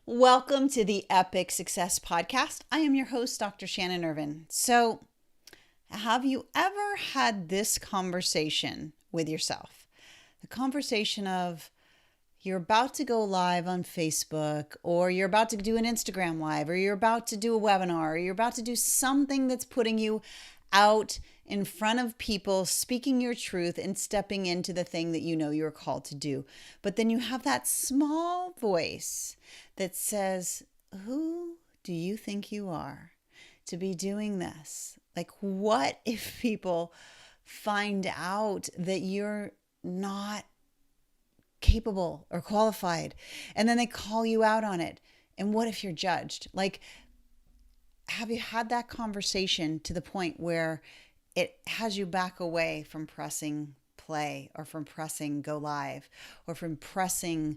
Welcome to the Epic Success Podcast. I am your host, Dr. Shannon Irvine. So, have you ever had this conversation with yourself? The conversation of you're about to go live on Facebook, or you're about to do an Instagram live, or you're about to do a webinar, or you're about to do something that's putting you out in front of people, speaking your truth and stepping into the thing that you know you're called to do. But then you have that small voice that says, who do you think you are to be doing this? Like, what if people find out that you're not capable or qualified, and then they call you out on it? And what if you're judged? Like, have you had that conversation to the point where it has you back away from pressing play, or from pressing go live, or from pressing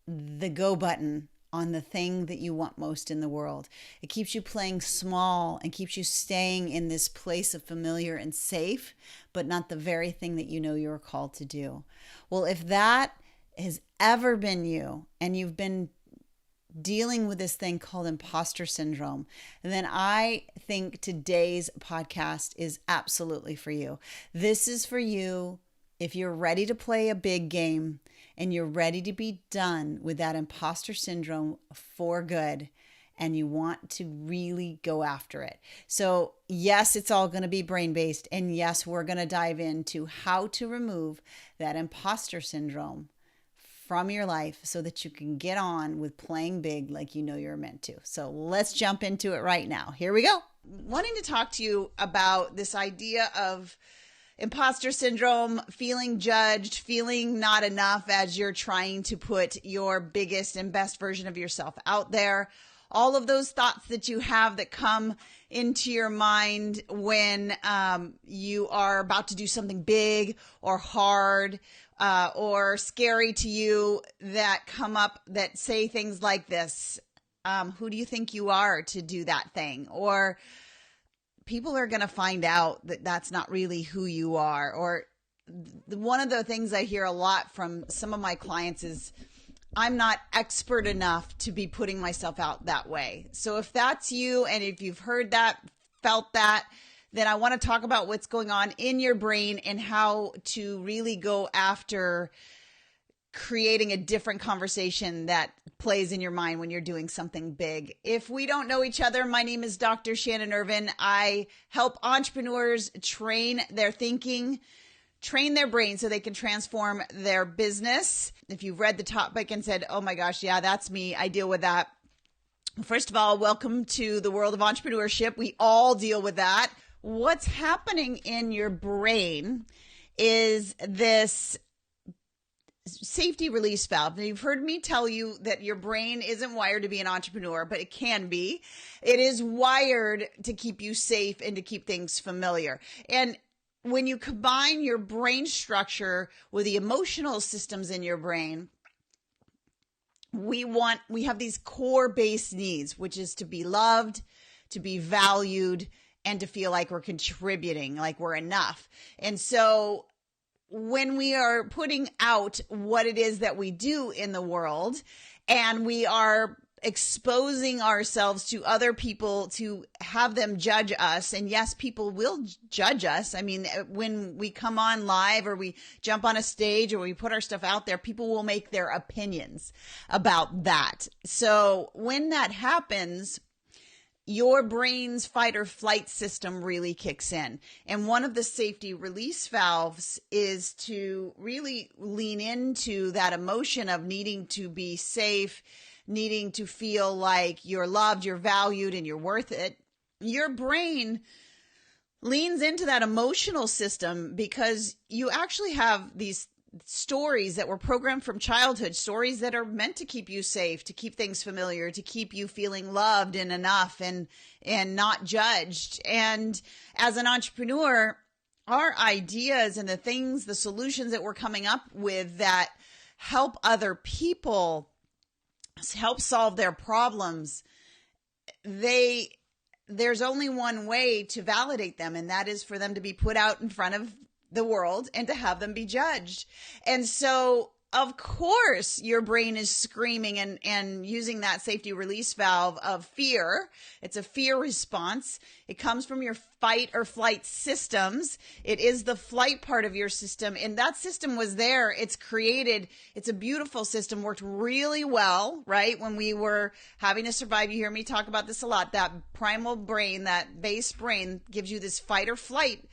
the go button on the thing that you want most in the world? It keeps you playing small and keeps you staying in this place of familiar and safe, but not the very thing that you know you're called to do. Well, if that has ever been you, and you've been dealing with this thing called imposter syndrome, then I think today's podcast is absolutely for you. This is for you if you're ready to play a big game and you're ready to be done with that imposter syndrome for good, and you want to really go after it. So yes, it's all going to be brain-based, and yes, we're going to dive into how to remove that imposter syndrome from your life so that you can get on with playing big like you know you're meant to. So let's jump into it right now. Here we go. Wanting to talk to you about this idea of imposter syndrome, feeling judged, feeling not enough as you're trying to put your biggest and best version of yourself out there. All of those thoughts that you have that come into your mind when you are about to do something big or hard or scary to you, that come up that say things like this. Who do you think you are to do that thing? Or people are going to find out that that's not really who you are. Or one of the things I hear a lot from some of my clients is, I'm not expert enough to be putting myself out that way. So if that's you, and if you've heard that, felt that, then I want to talk about what's going on in your brain and how to really go after creating a different conversation that plays in your mind when you're doing something big. If we don't know each other, my name is Dr. Shannon Irvine. I help entrepreneurs train their thinking, train their brain so they can transform their business. If you've read the topic and said, oh my gosh, yeah, that's me, I deal with that. First of all, welcome to the world of entrepreneurship. We all deal with that. What's happening in your brain is this safety release valve. Now, you've heard me tell you that your brain isn't wired to be an entrepreneur, but it can be. It is wired to keep you safe and to keep things familiar. And when you combine your brain structure with the emotional systems in your brain, we have these core base needs, which is to be loved, to be valued, and to feel like we're contributing, like we're enough. And so when we are putting out what it is that we do in the world, and we are exposing ourselves to other people to have them judge us, and yes, people will judge us. I mean, when we come on live, or we jump on a stage, or we put our stuff out there, people will make their opinions about that. So when that happens, your brain's fight or flight system really kicks in. And one of the safety release valves is to really lean into that emotion of needing to be safe, needing to feel like you're loved, you're valued, and you're worth it. Your brain leans into that emotional system because you actually have these stories that were programmed from childhood, stories that are meant to keep you safe, to keep things familiar, to keep you feeling loved and enough and not judged. And as an entrepreneur, our ideas and the things, the solutions that we're coming up with that help other people, help solve their problems, there's only one way to validate them, and that is for them to be put out in front of the world and to have them be judged. And so of course, your brain is screaming and using that safety release valve of fear. It's a fear response. It comes from your fight or flight systems. It is the flight part of your system. And that system was there. It's created. It's a beautiful system, worked really well, right? When we were having to survive, you hear me talk about this a lot. That primal brain, that base brain gives you this fight or flight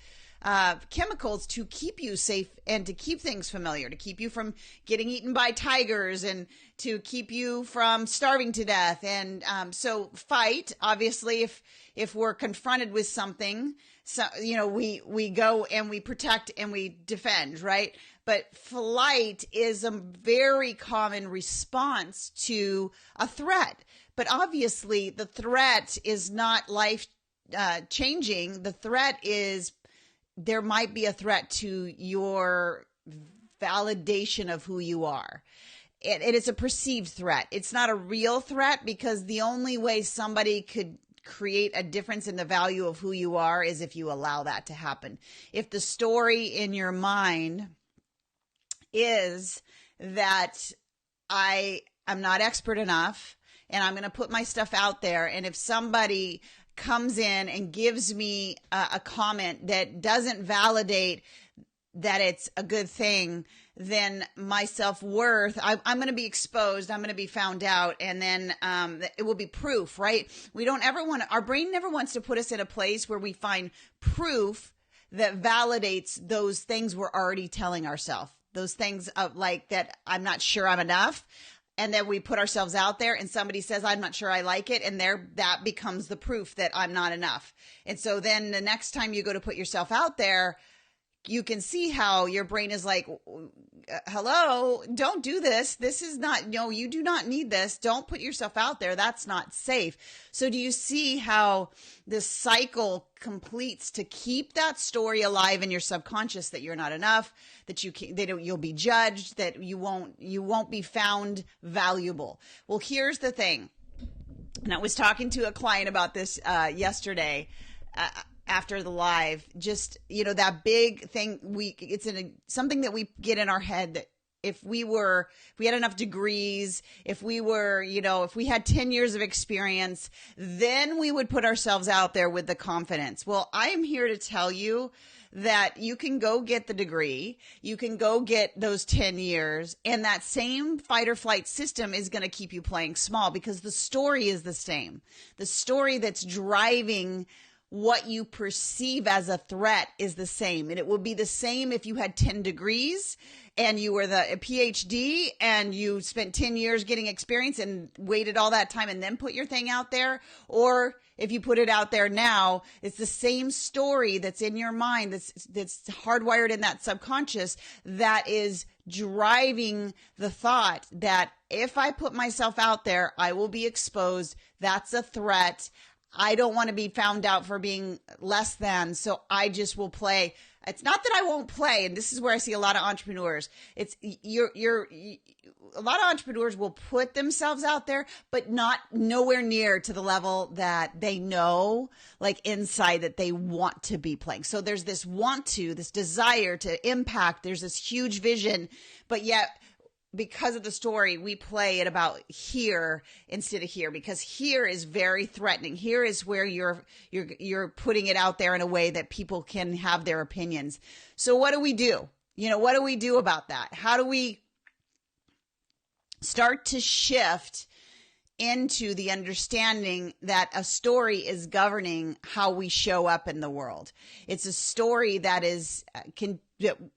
chemicals to keep you safe and to keep things familiar, to keep you from getting eaten by tigers and to keep you from starving to death. And so fight, obviously, if we're confronted with something, so we go and we protect and we defend, right? But flight is a very common response to a threat. But obviously, the threat is not life changing. The threat is there might be a threat to your validation of who you are. It is a perceived threat. It's not a real threat, because the only way somebody could create a difference in the value of who you are is if you allow that to happen. If the story in your mind is that I am not expert enough and I'm going to put my stuff out there, and if somebody comes in and gives me a comment that doesn't validate that it's a good thing, then my self-worth, I'm going to be exposed, I'm going to be found out, and then it will be proof, right? We don't ever want to, our brain never wants to put us in a place where we find proof that validates those things we're already telling ourselves. Those things of like that I'm not sure I'm enough. And then we put ourselves out there and somebody says, I'm not sure I like it. And that becomes the proof that I'm not enough. And so then the next time you go to put yourself out there, you can see how your brain is like, hello, don't do this. This is not, no, you do not need this. Don't put yourself out there. That's not safe. So do you see how this cycle completes to keep that story alive in your subconscious that you're not enough, that you'll be judged, that you won't be found valuable? Well, here's the thing. And I was talking to a client about this yesterday. After the live, just, that big thing, it's something that we get in our head that if we had enough degrees, if we had 10 years of experience, then we would put ourselves out there with the confidence. Well, I am here to tell you that you can go get the degree, you can go get those 10 years, and that same fight or flight system is going to keep you playing small, because the story is the same. The story that's driving what you perceive as a threat is the same. And it will be the same if you had 10 degrees and you were a PhD and you spent 10 years getting experience and waited all that time and then put your thing out there. Or if you put it out there now, it's the same story that's in your mind, that's hardwired in that subconscious, that is driving the thought that if I put myself out there, I will be exposed. That's a threat. I don't want to be found out for being less than, so I just will play. It's not that I won't play, and this is where I see a lot of entrepreneurs. It's a lot of entrepreneurs will put themselves out there, but nowhere near to the level that they know, like inside, that they want to be playing. So there's this this desire to impact. There's this huge vision, but yet, because of the story, we play it about here instead of here, because here is very threatening. Here is where you're putting it out there in a way that people can have their opinions. So what do we do? What do we do about that? How do we start to shift into the understanding that a story is governing how we show up in the world? It's a story that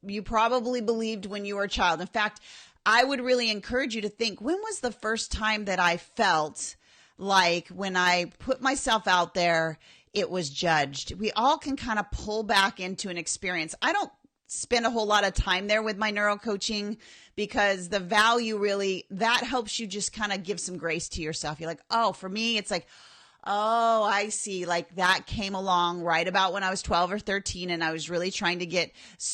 you probably believed when you were a child. In fact, I would really encourage you to think, when was the first time that I felt like when I put myself out there, it was judged? We all can kind of pull back into an experience. I don't spend a whole lot of time there with my neurocoaching, because the value really, that helps you just kind of give some grace to yourself. You're like, oh, for me, it's like, oh, I see. Like that came along right about when I was 12 or 13 and I was really trying to get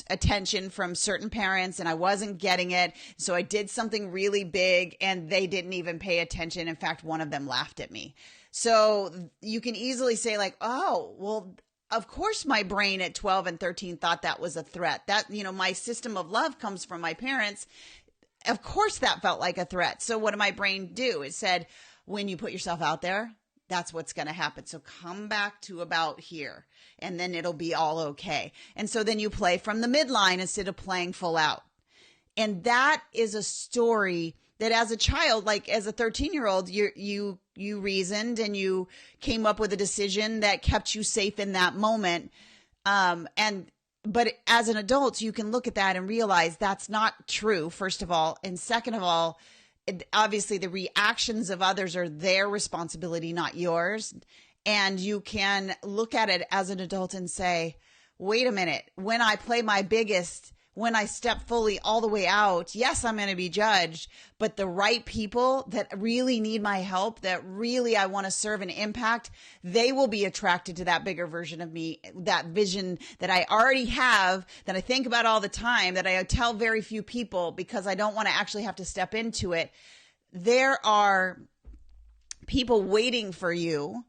attention from certain parents and I wasn't getting it. So I did something really big and they didn't even pay attention. In fact, one of them laughed at me. So you can easily say like, oh, well, of course my brain at 12 and 13 thought that was a threat. That, my system of love comes from my parents. of course that felt like a threat. So what did my brain do? It said, when you put yourself out there, that's what's going to happen. So come back to about here and then it'll be all okay. And so then you play from the midline instead of playing full out. And that is a story that as a child, like as a 13-year-old, you reasoned and you came up with a decision that kept you safe in that moment. But as an adult, you can look at that and realize that's not true, first of all. And second of all, obviously the reactions of others are their responsibility, not yours. And you can look at it as an adult and say, wait a minute, when I play my biggest, when I step fully all the way out, yes, I'm going to be judged, but the right people that really need my help, that really I want to serve and impact, they will be attracted to that bigger version of me, that vision that I already have, that I think about all the time, that I tell very few people because I don't want to actually have to step into it. There are people waiting for you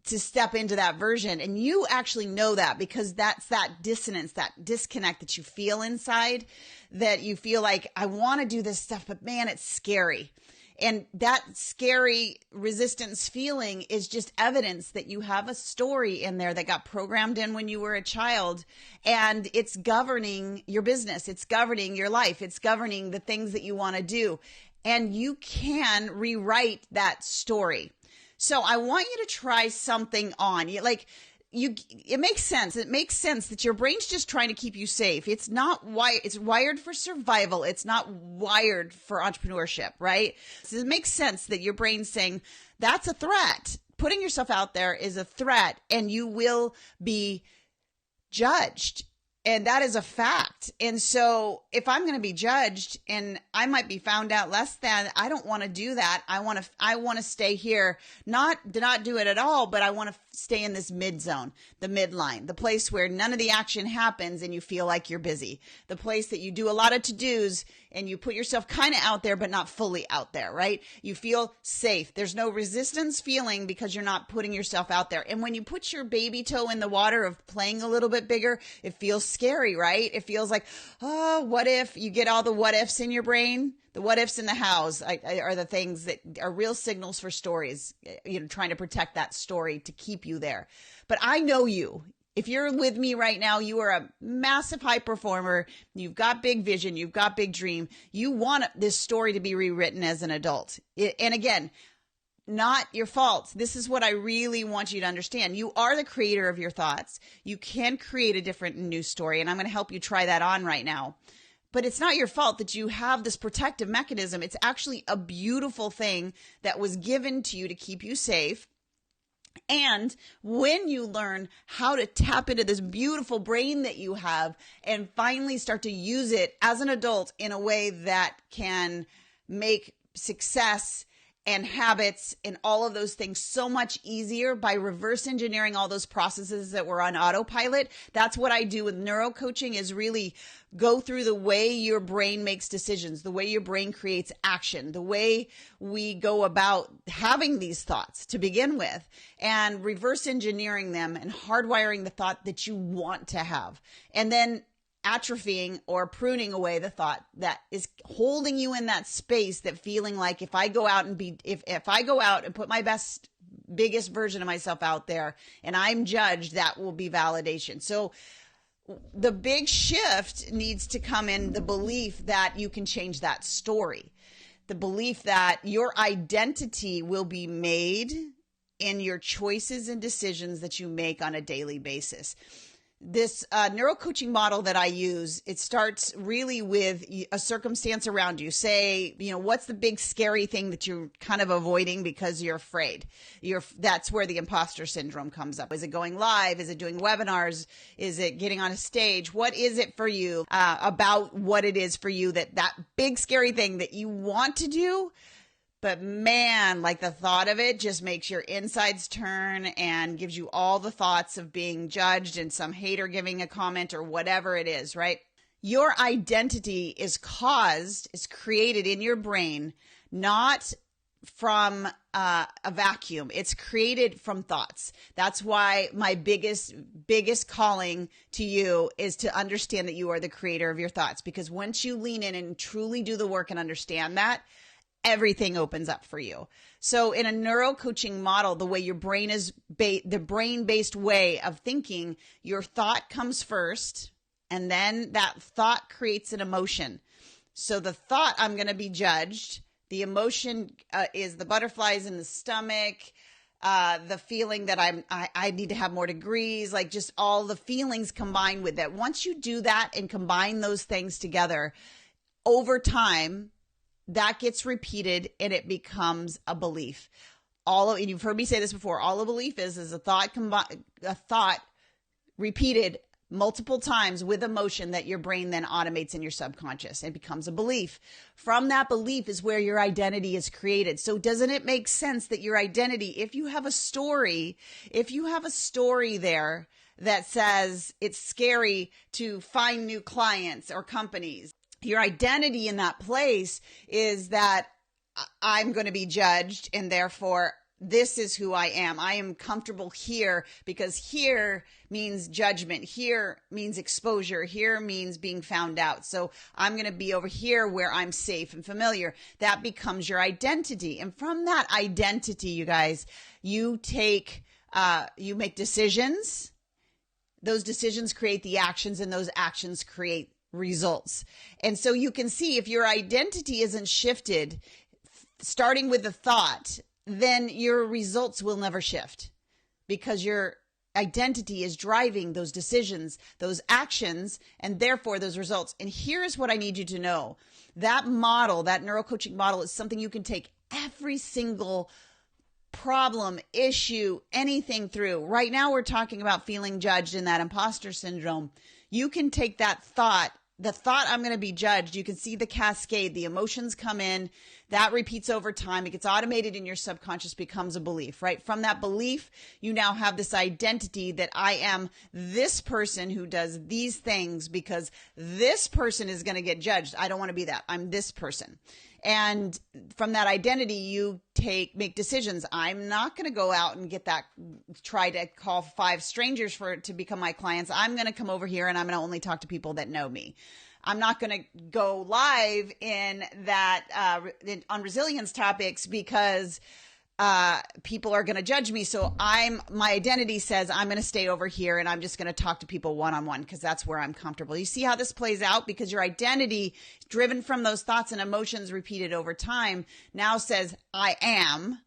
to step into that version. And you actually know that because that's that dissonance, that disconnect that you feel inside, that you feel like, I want to do this stuff, but man, it's scary. And that scary resistance feeling is just evidence that you have a story in there that got programmed in when you were a child, and it's governing your business. It's governing your life. It's governing the things that you want to do. And you can rewrite that story. So I want you to try something on. It makes sense. It makes sense that your brain's just trying to keep you safe. It's wired for survival. It's not wired for entrepreneurship, right? So it makes sense that your brain's saying that's a threat. Putting yourself out there is a threat and you will be judged. And that is a fact. And so if I'm going to be judged and I might be found out less than, I don't want to do that. I want to stay here, not do it at all, but I want to stay in this mid zone, the midline, the place where none of the action happens and you feel like you're busy, the place that you do a lot of to-dos and you put yourself kind of out there, but not fully out there, right? You feel safe. There's no resistance feeling because you're not putting yourself out there. And when you put your baby toe in the water of playing a little bit bigger, it feels scary, right? It feels like, oh, what if? You get all the what ifs in your brain. The what ifs in the house are the things that are real signals for stories, trying to protect that story to keep you there. But I know you. If you're with me right now, you are a massive high performer. You've got big vision. You've got big dream. You want this story to be rewritten as an adult. And again, not your fault. This is what I really want you to understand. You are the creator of your thoughts. You can create a different and new story. And I'm going to help you try that on right now. But it's not your fault that you have this protective mechanism. It's actually a beautiful thing that was given to you to keep you safe. And when you learn how to tap into this beautiful brain that you have and finally start to use it as an adult in a way that can make success and habits and all of those things so much easier by reverse engineering all those processes that were on autopilot. That's what I do with neurocoaching, is really go through the way your brain makes decisions, the way your brain creates action, the way we go about having these thoughts to begin with, and reverse engineering them and hardwiring the thought that you want to have. And then atrophying or pruning away the thought that is holding you in that space, that feeling like if I go out and put my best, biggest version of myself out there and I'm judged, that will be validation. So the big shift needs to come in the belief that you can change that story, the belief that your identity will be made in your choices and decisions that you make on a daily basis. This neurocoaching model that I use, it starts really with a circumstance around you. Say, what's the big scary thing that you're kind of avoiding because you're afraid? That's where the imposter syndrome comes up. Is it going live? Is it doing webinars? Is it getting on a stage? What is it for you about what it is for you that big scary thing that you want to do? But man, like the thought of it just makes your insides turn and gives you all the thoughts of being judged and some hater giving a comment or whatever it is, right? Your identity is created in your brain, not from a vacuum. It's created from thoughts. That's why my biggest calling to you is to understand that you are the creator of your thoughts. Because once you lean in and truly do the work and understand that, everything opens up for you. So in a neurocoaching model, the way your brain is, the brain-based way of thinking, your thought comes first, and then that thought creates an emotion. So the thought, I'm going to be judged. The emotion is the butterflies in the stomach, the feeling that I need to have more degrees, like just all the feelings combined with that. Once you do that and combine those things together, over time, that gets repeated and it becomes a belief. And you've heard me say this before, all a belief is a thought repeated multiple times with emotion that your brain then automates in your subconscious. It becomes a belief. From that belief is where your identity is created. So doesn't it make sense that your identity, if you have a story there that says it's scary to find new clients or companies, your identity in that place is that I'm going to be judged and therefore this is who I am. I am comfortable here because here means judgment. Here means exposure. Here means being found out. So I'm going to be over here where I'm safe and familiar. That becomes your identity. And from that identity, you guys, you make decisions. Those decisions create the actions and those actions create results. And so you can see if your identity isn't shifted, starting with the thought, then your results will never shift because your identity is driving those decisions, those actions, and therefore those results. And here's what I need you to know. That model, that neurocoaching model, is something you can take every single problem, issue, anything through. Right now we're talking about feeling judged in that imposter syndrome. You can take that thought, the thought I'm going to be judged. You can see the cascade, the emotions come in, that repeats over time. It gets automated in your subconscious, becomes a belief, right? From that belief, you now have this identity that I am this person who does these things because this person is going to get judged. I don't want to be that. I'm this person. And from that identity, you make decisions. I'm not going to go out and try to call 5 strangers to become my clients. I'm going to come over here and I'm going to only talk to people that know me. I'm not going to go live in that, on resilience topics because, people are going to judge me. So my identity says I'm going to stay over here and I'm just going to talk to people one-on-one because that's where I'm comfortable. You see how this plays out? Because your identity, driven from those thoughts and emotions repeated over time, now says I am.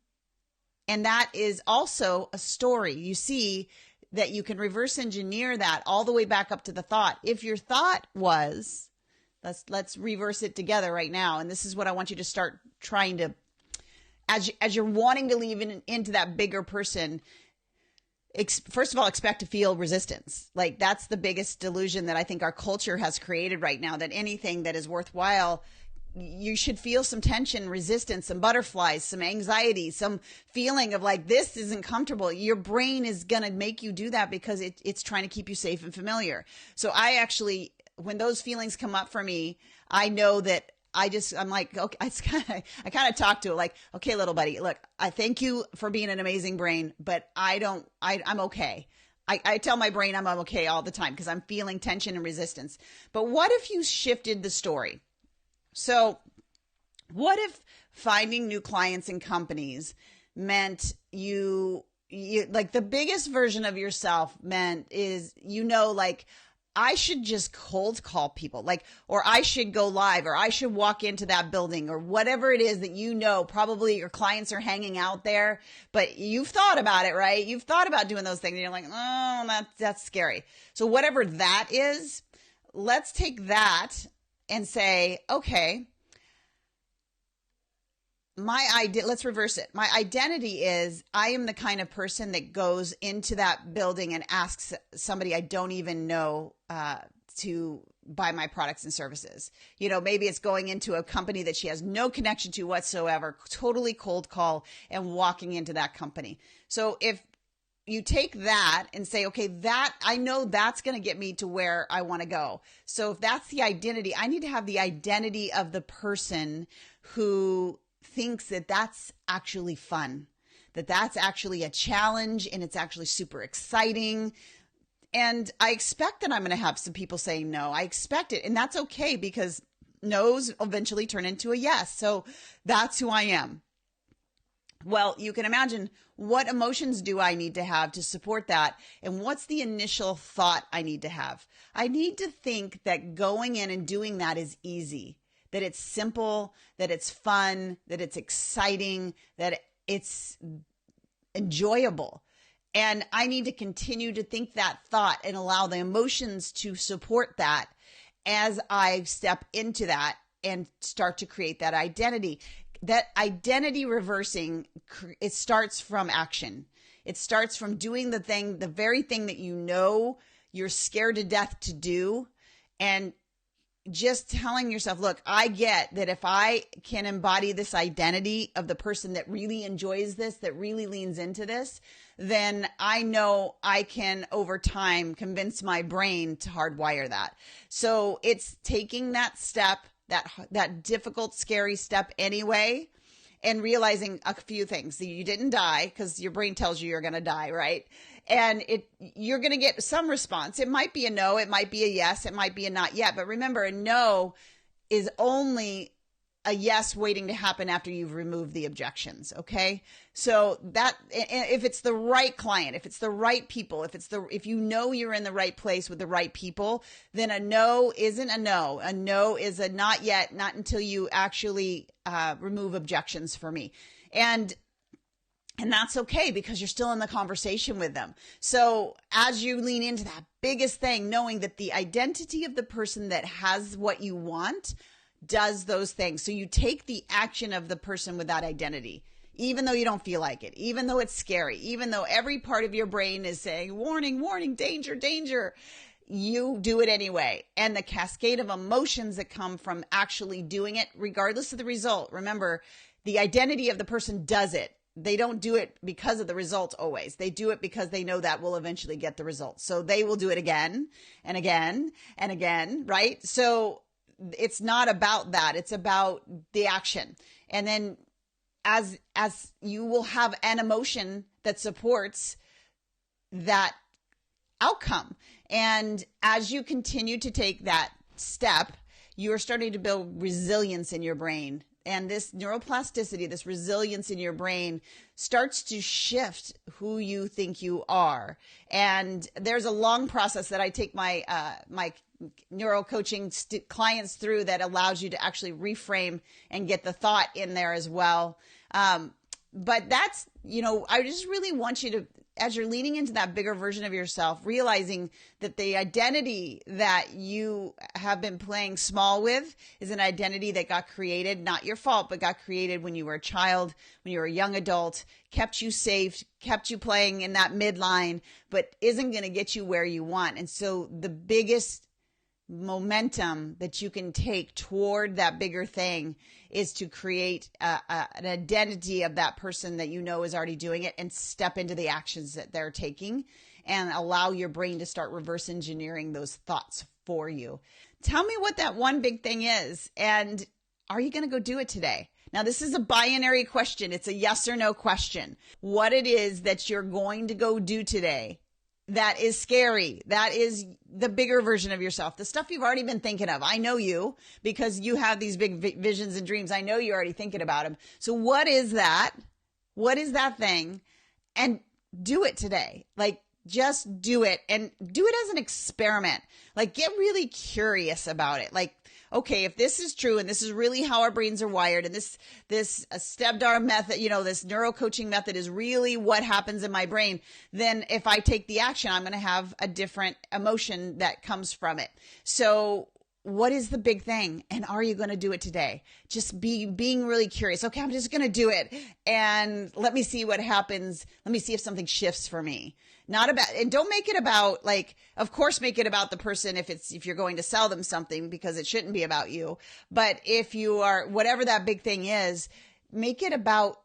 And that is also a story. You see that you can reverse engineer that all the way back up to the thought. If your thought was, let's reverse it together right now. And this is what I want you to start trying to, as you're wanting to leave into that bigger person, first of all, expect to feel resistance. Like that's the biggest delusion that I think our culture has created right now, that anything that is worthwhile, you should feel some tension, resistance, some butterflies, some anxiety, some feeling of like, this isn't comfortable. Your brain is going to make you do that because it's trying to keep you safe and familiar. So when those feelings come up for me, I know that I'm like, okay, I kind of talk to it like, okay, little buddy, look, I thank you for being an amazing brain, but I'm okay. I tell my brain I'm okay all the time because I'm feeling tension and resistance. But what if you shifted the story? So what if finding new clients and companies meant you like the biggest version of yourself meant is, like, I should just cold call people, or I should go live, or I should walk into that building, or whatever it is that probably your clients are hanging out there, but you've thought about it, right? You've thought about doing those things and you're like, oh, that's scary. So whatever that is, let's take that and say, okay, let's reverse it. My identity is I am the kind of person that goes into that building and asks somebody I don't even know to buy my products and services. Maybe it's going into a company that she has no connection to whatsoever, totally cold call and walking into that company. So if you take that and say, okay, I know that's going to get me to where I want to go. So if that's the identity, I need to have the identity of the person who thinks that that's actually fun, that that's actually a challenge and it's actually super exciting. And I expect that I'm going to have some people saying no. I expect it. And that's okay, because no's eventually turn into a yes. So that's who I am. Well, you can imagine, what emotions do I need to have to support that? And what's the initial thought I need to have? I need to think that going in and doing that is easy, that it's simple, that it's fun, that it's exciting, that it's enjoyable. And I need to continue to think that thought and allow the emotions to support that as I step into that and start to create that identity. That identity reversing, it starts from action. It starts from doing the thing, the very thing that you know you're scared to death to do, and just telling yourself, look, I get that if I can embody this identity of the person that really enjoys this, that really leans into this, then I know I can, over time, convince my brain to hardwire that. So it's taking that step, that difficult, scary step anyway, and realizing a few things. You didn't die, because your brain tells you you're going to die, right? And you're going to get some response. It might be a no, it might be a yes, it might be a not yet. But remember, a no is only a yes waiting to happen after you've removed the objections. Okay. So that, if it's the right client, if it's the right people, if you know you're in the right place with the right people, then a no isn't a no. A no is a not yet, not until you actually remove objections for me. And that's okay, because you're still in the conversation with them. So as you lean into that biggest thing, knowing that the identity of the person that has what you want does those things. So you take the action of the person with that identity, even though you don't feel like it, even though it's scary, even though every part of your brain is saying, warning, warning, danger, danger. You do it anyway. And the cascade of emotions that come from actually doing it, regardless of the result. Remember, the identity of the person does it. They don't do it because of the results always. They do it because they know that will eventually get the results. So they will do it again and again and again, right? So it's not about that. It's about the action. And then as you will have an emotion that supports that outcome. And as you continue to take that step, you're starting to build resilience in your brain. And this neuroplasticity, this resilience in your brain, starts to shift who you think you are. And there's a long process that I take my neurocoaching clients through that allows you to actually reframe and get the thought in there as well. But that's, I just really want you to, as you're leaning into that bigger version of yourself, realizing that the identity that you have been playing small with is an identity that got created, not your fault, but got created when you were a child, when you were a young adult, kept you safe, kept you playing in that midline, but isn't going to get you where you want. And so the biggest momentum that you can take toward that bigger thing is to create an identity of that person that you know is already doing it, and step into the actions that they're taking, and allow your brain to start reverse engineering those thoughts for you. Tell me what that one big thing is, and are you going to go do it today? Now, this is a binary question. It's a yes or no question. What it is that you're going to go do today that is scary, that is the bigger version of yourself, the stuff you've already been thinking of. I know you, because you have these big visions and dreams. I know you're already thinking about them. So what is that? What is that thing? And do it today. Like, just do it, and do it as an experiment. Like, get really curious about it. Like, okay, if this is true, and this is really how our brains are wired, and this STEPDAR method, this neurocoaching method is really what happens in my brain, then if I take the action, I'm going to have a different emotion that comes from it. So what is the big thing? And are you going to do it today? Just being really curious. Okay, I'm just going to do it, and let me see what happens. Let me see if something shifts for me. And don't make it about, like, of course, make it about the person if you're going to sell them something, because it shouldn't be about you. But if you are, whatever that big thing is, make it about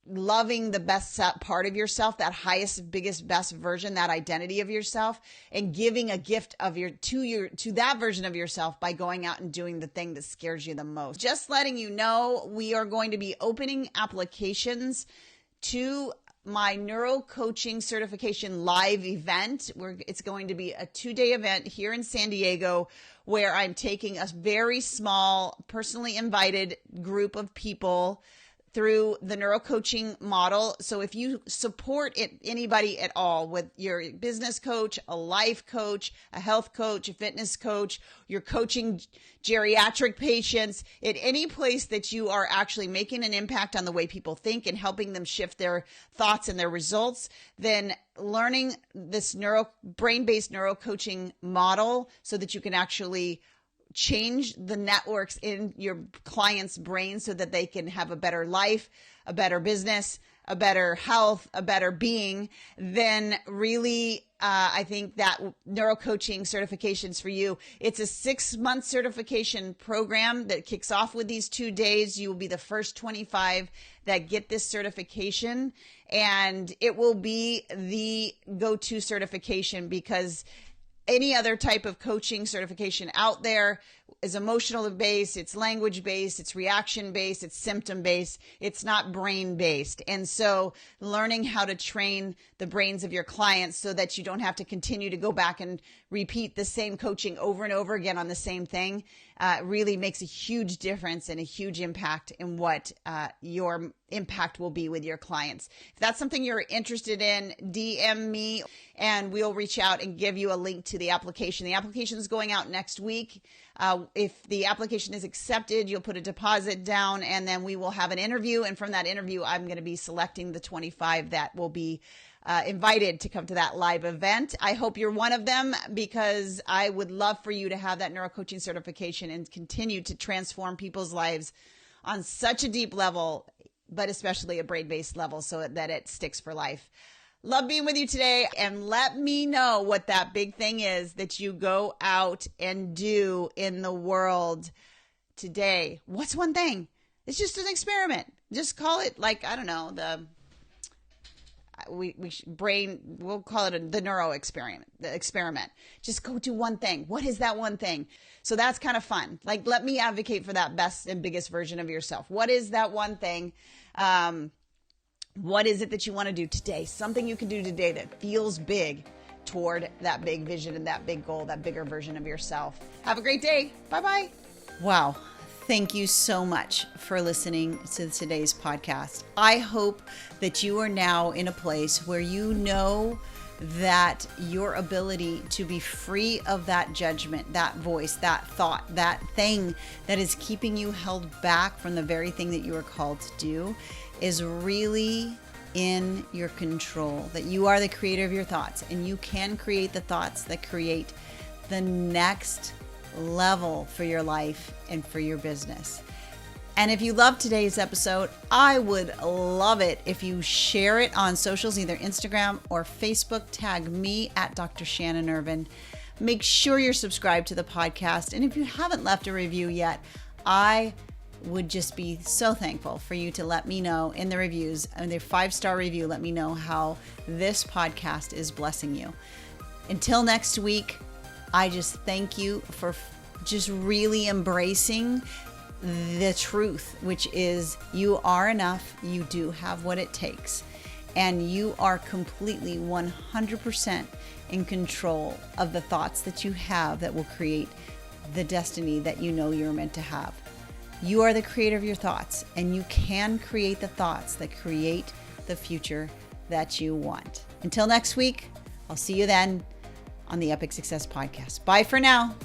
loving the best part of yourself, that highest, biggest, best version, that identity of yourself, and giving a gift to that version of yourself by going out and doing the thing that scares you the most. Just letting you know, we are going to be opening applications to my neurocoaching certification live event. It's going to be a 2-day event here in San Diego, where I'm taking a very small, personally invited group of people through the neurocoaching model. So if you support anybody at all with your business coach, a life coach, a health coach, a fitness coach, you're coaching geriatric patients, at any place that you are actually making an impact on the way people think and helping them shift their thoughts and their results, then learning this brain-based neurocoaching model so that you can actually change the networks in your client's brain so that they can have a better life, a better business, a better health, a better being, then really, I think that neurocoaching certification's for you. It's a 6-month certification program that kicks off with these 2 days. You will be the first 25 that get this certification, and it will be the go-to certification, because any other type of coaching certification out there is emotional based, it's language based, it's reaction based, it's symptom based, it's not brain based. And so learning how to train the brains of your clients so that you don't have to continue to go back and repeat the same coaching over and over again on the same thing really makes a huge difference and a huge impact in what your impact will be with your clients. If that's something you're interested in, DM me and we'll reach out and give you a link to the application. The application is going out next week. If the application is accepted, you'll put a deposit down, and then we will have an interview. And from that interview, I'm going to be selecting the 25 that will be invited to come to that live event. I hope you're one of them, because I would love for you to have that neurocoaching certification and continue to transform people's lives on such a deep level, but especially a brain-based level, so that it sticks for life. Love being with you today, and let me know what that big thing is that you go out and do in the world today. What's one thing? It's just an experiment. Just call it, like, I don't know, we'll call it the neuro experiment, the experiment. Just go do one thing. What is that one thing? So that's kind of fun. Like, let me advocate for that best and biggest version of yourself. What is that one thing? What is it that you want to do today? Something you can do today that feels big toward that big vision and that big goal, that bigger version of yourself. Have a great day. Bye-bye. Wow. Thank you so much for listening to today's podcast. I hope that you are now in a place where you know that your ability to be free of that judgment, that voice, that thought, that thing that is keeping you held back from the very thing that you are called to do is really in your control, that you are the creator of your thoughts, and you can create the thoughts that create the next level for your life and for your business. And if you love today's episode, I would love it if you share it on socials, either Instagram or Facebook. Tag me at Dr. Shannon Irvine. Make sure you're subscribed to the podcast. And if you haven't left a review yet, I would just be so thankful for you to let me know in the reviews, and the 5-star review, let me know how this podcast is blessing you. Until next week, I just thank you for just really embracing the truth, which is you are enough, you do have what it takes, and you are completely 100% in control of the thoughts that you have that will create the destiny that you know you're meant to have. You are the creator of your thoughts, and you can create the thoughts that create the future that you want. Until next week, I'll see you then on the Epic Success Podcast. Bye for now.